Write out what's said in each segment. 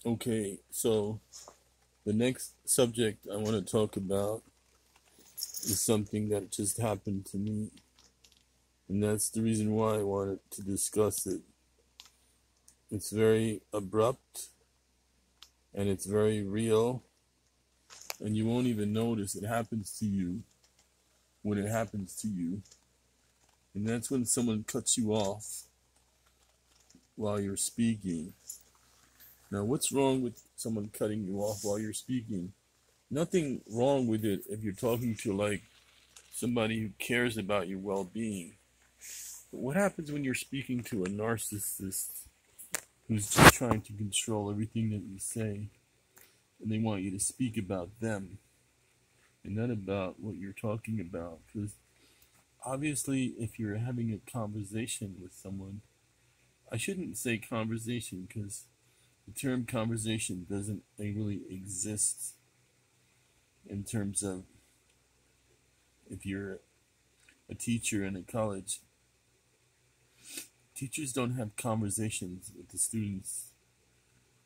Okay, so the next subject I want to talk about is something that just happened to me, and that's the reason why I wanted to discuss it. It's very abrupt and it's very real, and you won't even notice it happens to you when it happens to you. And that's when someone cuts you off while you're speaking. Now, what's wrong with someone cutting you off while you're speaking? Nothing wrong with it if you're talking to like somebody who cares about your well-being. But what happens when you're speaking to a narcissist who's just trying to control everything that you say, and they want you to speak about them and not about what you're talking about? Because obviously, if you're having a conversation with someone, I shouldn't say conversation because the term conversation doesn't really exist in terms of if you're a teacher in a college. Teachers don't have conversations with the students.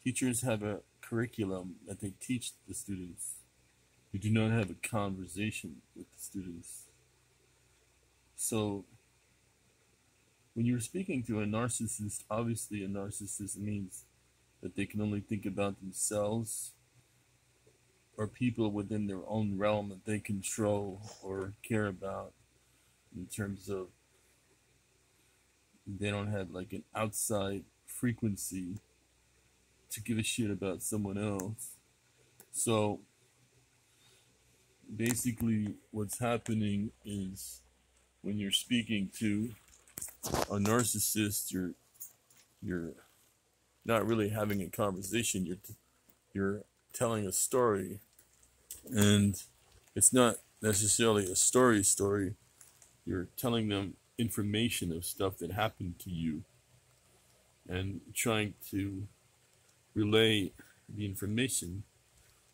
Teachers have a curriculum that they teach the students. They do not have a conversation with the students. So, when you're speaking to a narcissist, obviously a narcissist means that they can only think about themselves or people within their own realm that they control or care about, in terms of they don't have like an outside frequency to give a shit about someone else. So basically what's happening is when you're speaking to a narcissist, you're not really having a conversation. You're telling a story, and it's not necessarily a story. You're telling them information of stuff that happened to you and trying to relay the information.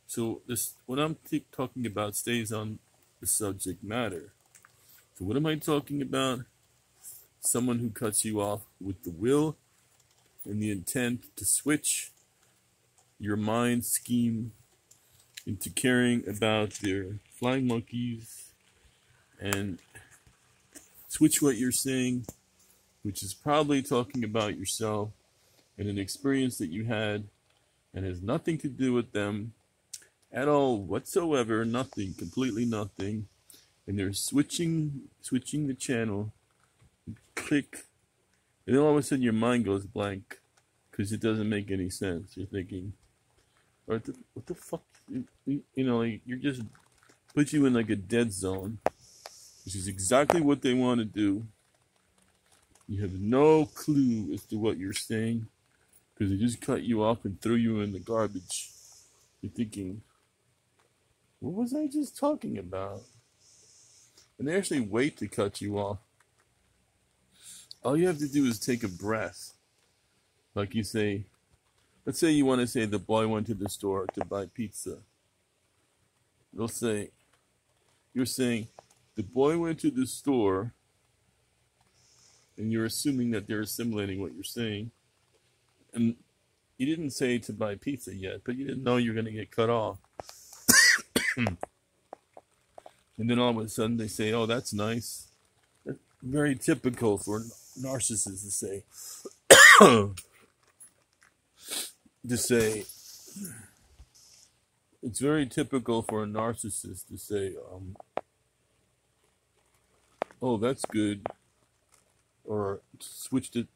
So this, what I'm talking about, stays on the subject matter. So what am I talking about? Someone who cuts you off with the will and the intent to switch your mind scheme into caring about their flying monkeys and switch what you're saying, which is probably talking about yourself and an experience that you had and has nothing to do with them at all whatsoever, nothing, completely nothing. And they're switching the channel, click, and then all of a sudden your mind goes blank because it doesn't make any sense. You're thinking, what the fuck, like you're just put you in like a dead zone, which is exactly what they want to do. You have no clue as to what you're saying because they just cut you off and threw you in the garbage. You're thinking, what was I just talking about? And they actually wait to cut you off. All you have to do is take a breath. Like you say, let's say you want to say the boy went to the store to buy pizza. They'll say, you're saying, the boy went to the store, and you're assuming that they're assimilating what you're saying. And you didn't say to buy pizza yet, but you didn't know you're going to get cut off. And then all of a sudden they say, oh, that's nice. That's very typical for narcissists to say. It's very typical for a narcissist to say, oh, that's good. Or switch the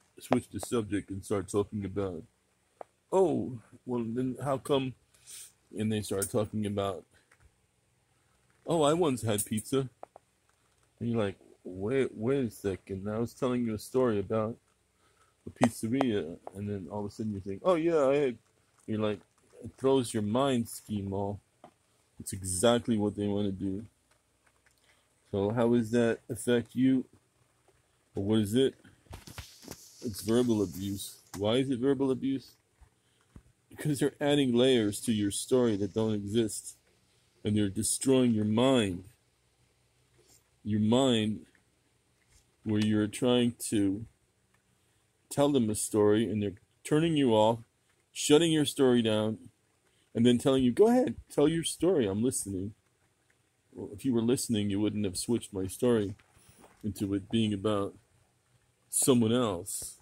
subject and start talking about, oh, well, then how come? And they start talking about, oh, I once had pizza. And you're like, wait a second. I was telling you a story about a pizzeria. And then all of a sudden you think, oh, yeah, I had. You're like, it throws your mind scheme off. It's exactly what they want to do. So how does that affect you? Or what is it? It's verbal abuse. Why is it verbal abuse? Because they're adding layers to your story that don't exist. And they're destroying your mind. Your mind, where you're trying to tell them a story and they're turning you off, shutting your story down, and then telling you, go ahead, tell your story, I'm listening. Well, if you were listening, you wouldn't have switched my story into it being about someone else.